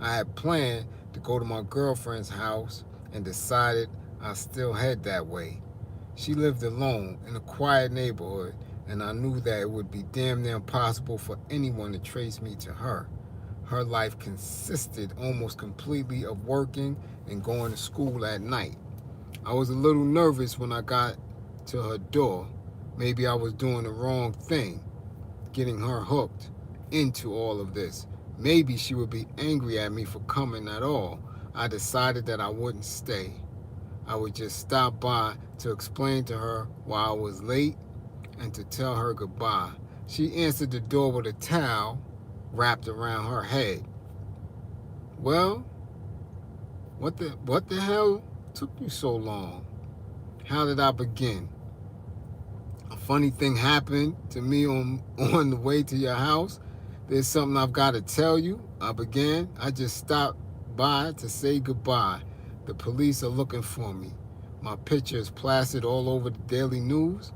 I had planned to go to my girlfriend's house and decided I'd still head that way. She lived alone in a quiet neighborhood, and I knew that it would be damn near impossible for anyone to trace me to her. Her life consisted almost completely of working and going to school at night. I was a little nervous when I got to her door. Maybe I was doing the wrong thing, getting her hooked into all of this. Maybe she would be angry at me for coming at all. I decided that I wouldn't stay. I would just stop by to explain to her why I was late and to tell her goodbye. She answered the door with a towel wrapped around her head. "Well, what the hell took you so long? How did I begin?" "A funny thing happened to me on the way to your house. There's something I've got to tell you. I began. I just stopped by to say goodbye. The police are looking for me. My picture is plastered all over the daily news.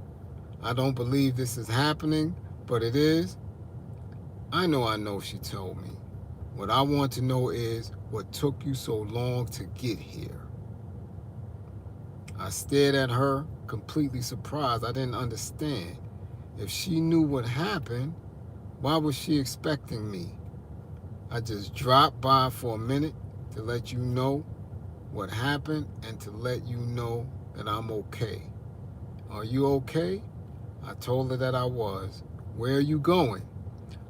I don't believe this is happening, but it is. I know, she told me. What I want to know is what took you so long to get here. I stared at her, completely surprised. I didn't understand. If she knew what happened, why was she expecting me? I just dropped by for a minute to let you know what happened and to let you know that I'm okay. Are you okay? I told her that I was. Where are you going?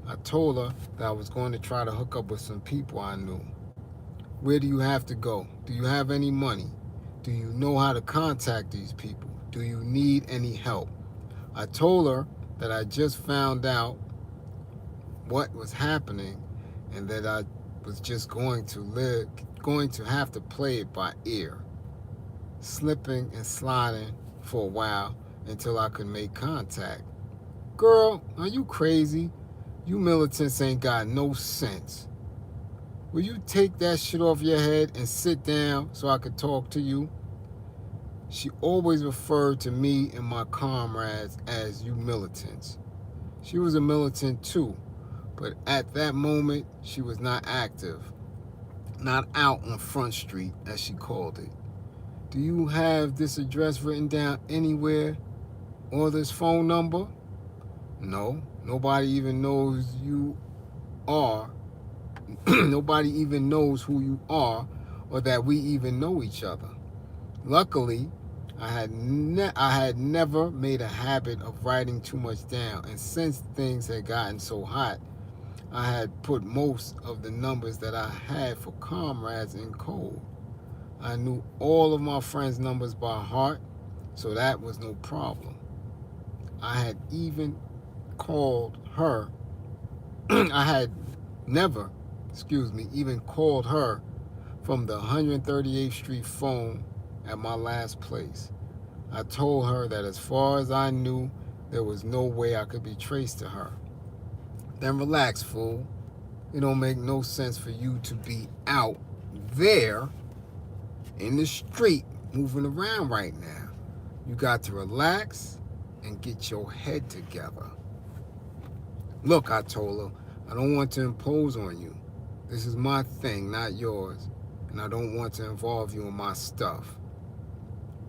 I told her that I was going to try to hook up with some people I knew. Where do you have to go? Do you have any money? Do you know how to contact these people? Do you need any help? I told her that I just found out what was happening and that I was just going to have to play it by ear, slipping and sliding for a while until I could make contact. Girl, are you crazy? You militants ain't got no sense. Will you take that shit off your head and sit down so I could talk to you? She always referred to me and my comrades as you militants. She was a militant too, but at that moment she was not active, not out on Front Street as she called it. Do you have this address written down anywhere or this phone number? No, nobody even knows you are. Nobody even knows who you are or that we even know each other. Luckily, I had never made a habit of writing too much down, and since things had gotten so hot, I had put most of the numbers that I had for comrades in code. I knew all of my friends' numbers by heart, so that was no problem. I had even called her. I had never, even called her from the 138th Street phone at my last place. I told her that as far as I knew, there was no way I could be traced to her. Then relax, fool. It don't make no sense for you to be out there in the street moving around right now. You got to relax and get your head together. Look, I told her, I don't want to impose on you. This is my thing, not yours, and I don't want to involve you in my stuff.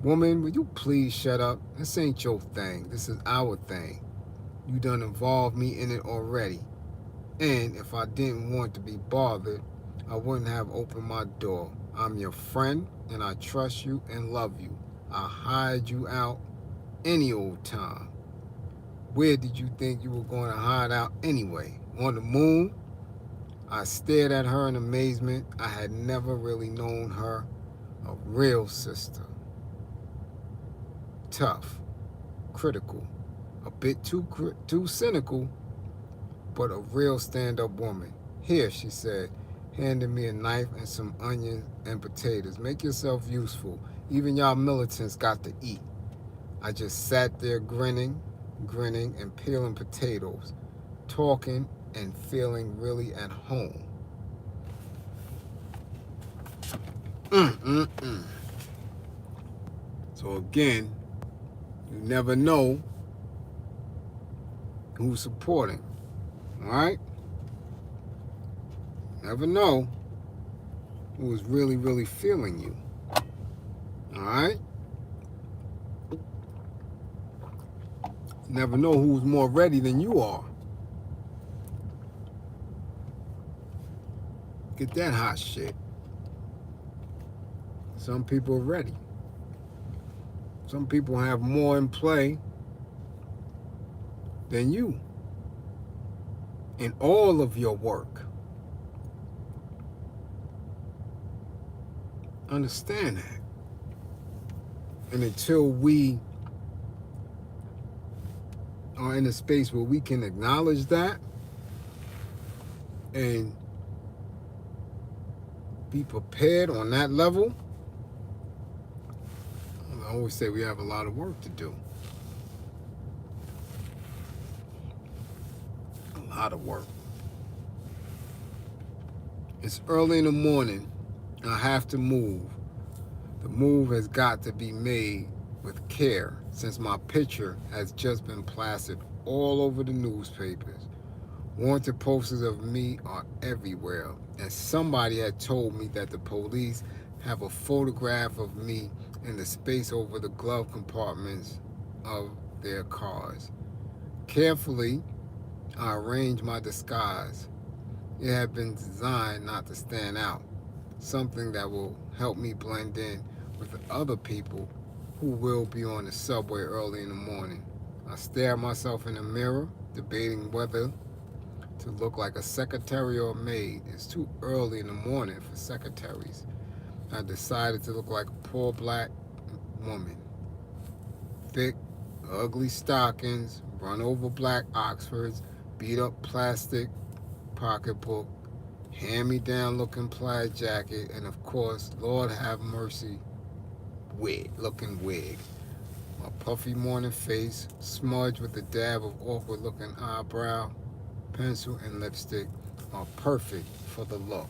Woman, will you please shut up? This ain't your thing. This is our thing. You done involved me in it already. And if I didn't want to be bothered, I wouldn't have opened my door. I'm your friend, and I trust you and love you. I'll hide you out any old time. Where did you think you were going to hide out anyway? On the moon? I stared at her in amazement. I had never really known her a real sister. Tough, critical, a bit too cynical, but a real stand-up woman. Here, she said, handing me a knife and some onions and potatoes. Make yourself useful. Even y'all militants got to eat. I just sat there grinning and peeling potatoes, talking and feeling really at home. So again, you never know who's supporting, all right? Never know who's really, really feeling you, all right? Never know who's more ready than you are. Get that hot shit. Some people are ready. Some people have more in play than you in all of your work. Understand that. And until we are in a space where we can acknowledge that and be prepared on that level, I always say we have a lot of work to do. A lot of work. It's early in the morning. I have to move. The move has got to be made with care since my picture has just been plastered all over the newspapers. Wanted posters of me are everywhere, and somebody had told me that the police have a photograph of me in the space over the glove compartments of their cars. Carefully, I arranged my disguise. It had been designed not to stand out, something that will help me blend in with the other people who will be on the subway early in the morning. I stare at myself in the mirror, debating whether to look like a secretary or a maid. It's too early in the morning for secretaries. I decided to look like a poor black woman. Thick, ugly stockings, run over black Oxfords, beat up plastic pocketbook, hand me down looking plaid jacket, and of course, Lord have mercy, looking wig. My puffy morning face, smudged with a dab of awkward looking eyebrow, pencil, and lipstick, are perfect for the look.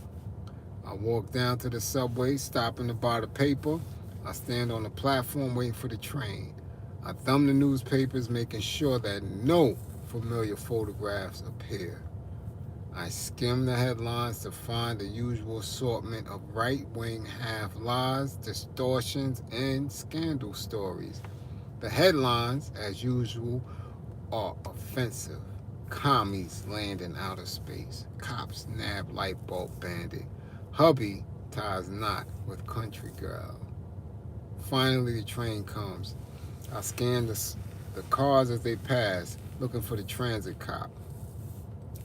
I walk down to the subway, stopping to buy the paper. I stand on the platform waiting for the train. I thumb the newspapers, making sure that no familiar photographs appear. I skim the headlines to find the usual assortment of right-wing half-lies, distortions, and scandal stories. The headlines, as usual, are offensive. Commies land in outer space. Cops nab light bulb bandit. Hubby ties knot with country girl. Finally, the train comes. I scan the cars as they pass, looking for the transit cop.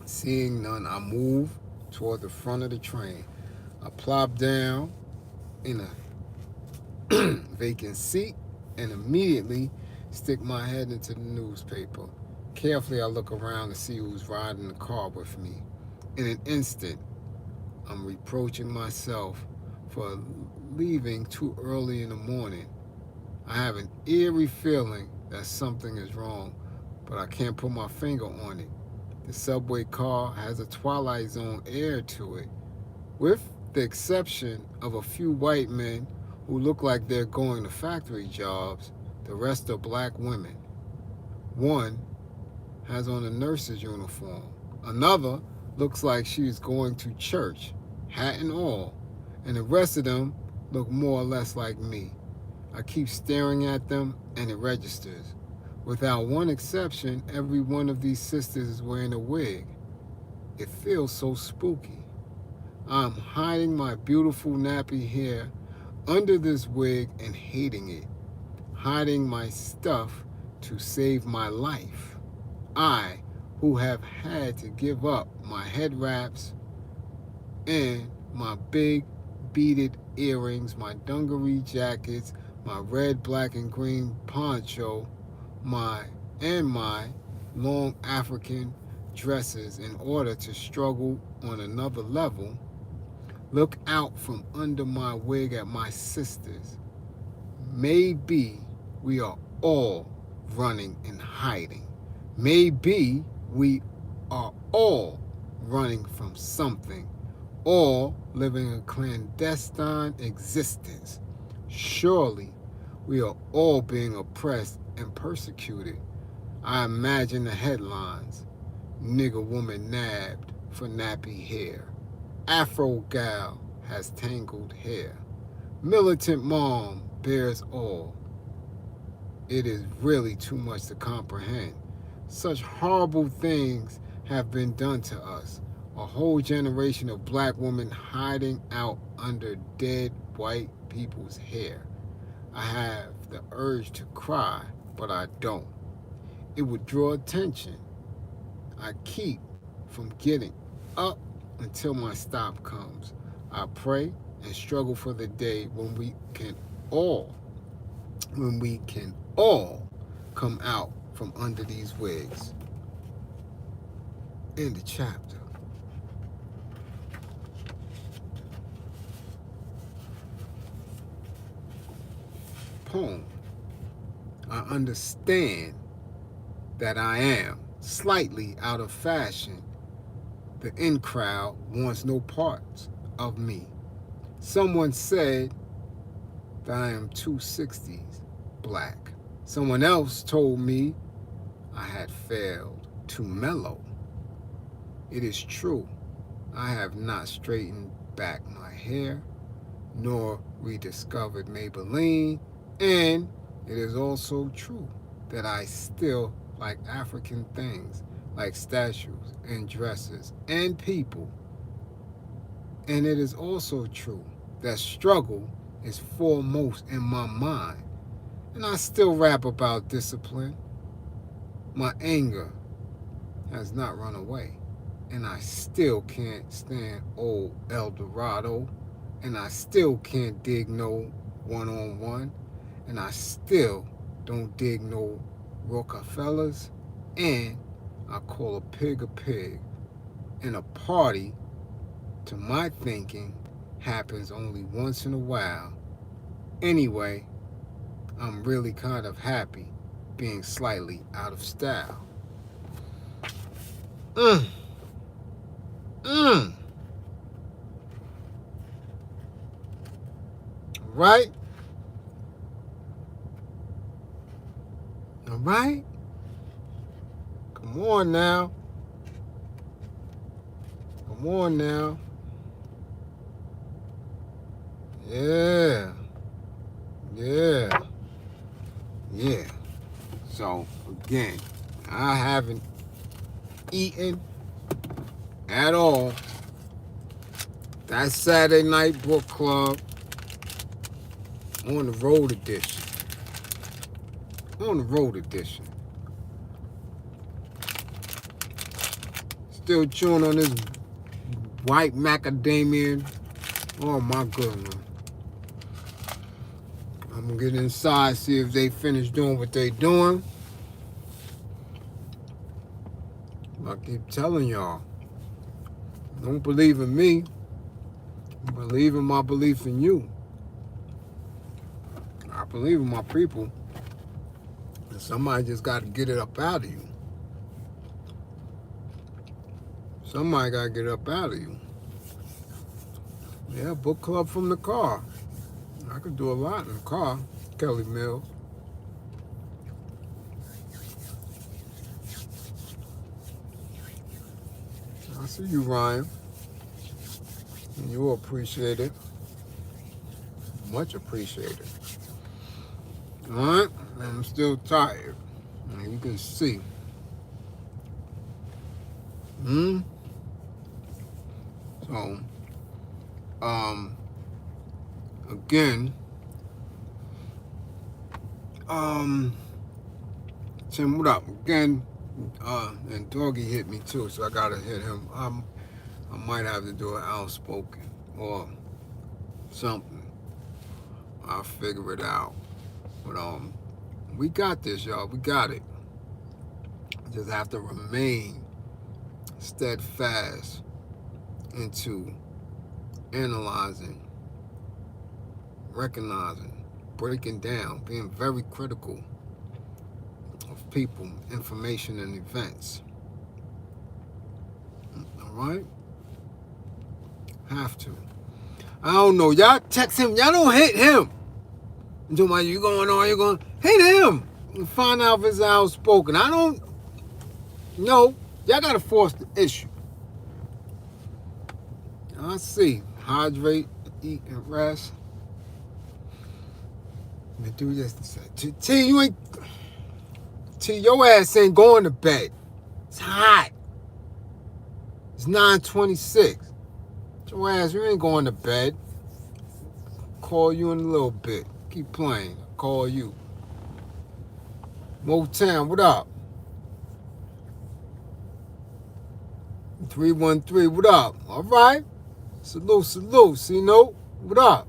Seeing none, I move toward the front of the train. I plop down in a vacant seat and immediately stick my head into the newspaper. Carefully, I look around to see who's riding the car with me. In an instant, I'm reproaching myself for leaving too early in the morning. I have an eerie feeling that something is wrong, but I can't put my finger on it. The subway car has a Twilight Zone air to it, with the exception of a few white men who look like they're going to factory jobs. The rest are black women. One has on a nurse's uniform. Another looks like she's going to church, hat and all, and the rest of them look more or less like me. I keep staring at them and it registers. Without one exception, every one of these sisters is wearing a wig. It feels so spooky. I'm hiding my beautiful nappy hair under this wig and hating it. Hiding my stuff to save my life. I, who have had to give up my head wraps and my big beaded earrings, my dungaree jackets, my red, black, and green poncho, my long African dresses in order to struggle on another level, look out from under my wig at my sisters. Maybe we are all running and hiding. Maybe we are all running from something, all living a clandestine existence. Surely we are all being oppressed and persecuted. I imagine the headlines. Nigger woman nabbed for nappy hair. Afro gal has tangled hair. Militant mom bears all. It is really too much to comprehend. Such horrible things have been done to us. A whole generation of black women hiding out under dead white people's hair. I have the urge to cry, but I don't. It would draw attention. I keep from getting up until my stop comes. I pray and struggle for the day when we can all come out from under these wigs. End of chapter. Poem. I understand that I am slightly out of fashion. The in crowd wants no parts of me. Someone said that I am 2/60s black. Someone else told me I had failed to mellow. It is true, I have not straightened back my hair, nor rediscovered Maybelline, and it is also true that I still like African things, like statues and dresses and people. And it is also true that struggle is foremost in my mind, and I still rap about discipline. My anger has not run away, and I still can't stand old El Dorado, and I still can't dig no one-on-one, and I still don't dig no Rockefellers, and I call a pig, and a party, to my thinking, happens only once in a while. Anyway, I'm really kind of happy being slightly out of style. Mm. Mm. Right? All right? Come on now. Come on now. Yeah. Yeah. Yeah. So, again, I haven't eaten at all. That's Saturday Night Book Club on the road edition. On the road edition. Still chewing on this white macadamia. Oh my goodness. I'm gonna get inside, see if they finish doing what they doing. I keep telling y'all, don't believe in me. Believe in my belief in you. I believe in my people. And somebody just got to get it up out of you. Somebody got to get it up out of you. Yeah, book club from the car. I could do a lot in the car. Kelly Mills. I see you, Ryan. And you'll appreciate it. Much appreciated. Alright? I'm still tired. And you can see. So, again, Tim, what up? Again, and Doggy hit me too, so I gotta hit him. I might have to do an outspoken or something. I'll figure it out. But we got this, y'all. We got it. Just have to remain steadfast into analyzing, recognizing, breaking down, being very critical of people, information, and events. All right? Have to. I don't know. Y'all text him. Y'all don't hate him. You going on? You going hate him? And find out if it's outspoken. I don't know. Y'all gotta force the issue. I see. Hydrate, eat, and rest. Let me do this. T, you ain't. T, your ass ain't going to bed. It's hot. It's 9:26. Your ass, you ain't going to bed. Call you in a little bit. Keep playing. Call you. Motown, what up? 313, what up? All right. Salute. See, no? What up?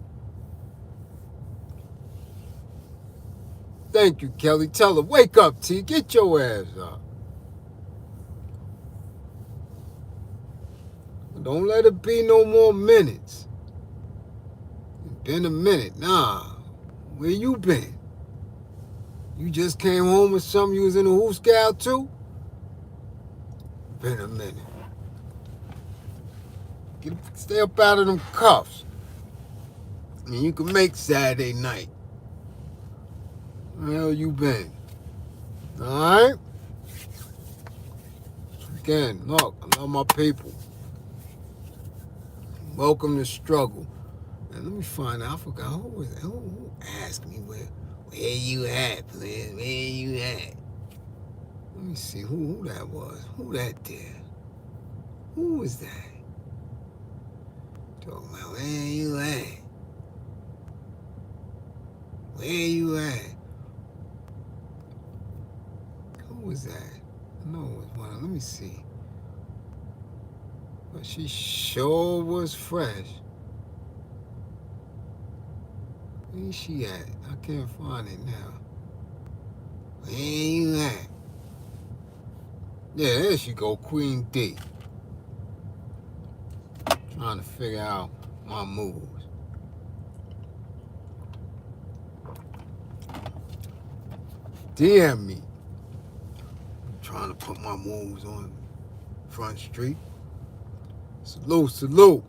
Thank you, Kelly. Tell her, wake up, T. Get your ass up. Don't let it be no more minutes. It's been a minute. Nah. Where you been? You just came home with something? You was in the Who Scout too? Been a minute. Stay up out of them cuffs. And you can make Saturday night. Where the hell you been? Alright? Again, look, I love my people. Welcome to struggle. And let me find out. I forgot who asked me where you at, Bliz? Where you at? Let me see who that was. Who that did? Who was that? Talking about where you at? Where you at? Who was that? No, it was one. Let me see. But she sure was fresh. Where's she at? I can't find it now. Where you at? Yeah, there she go, Queen D. Trying to figure out my moves. DM me. I'm trying to put my moves on Front Street. Salute, salute.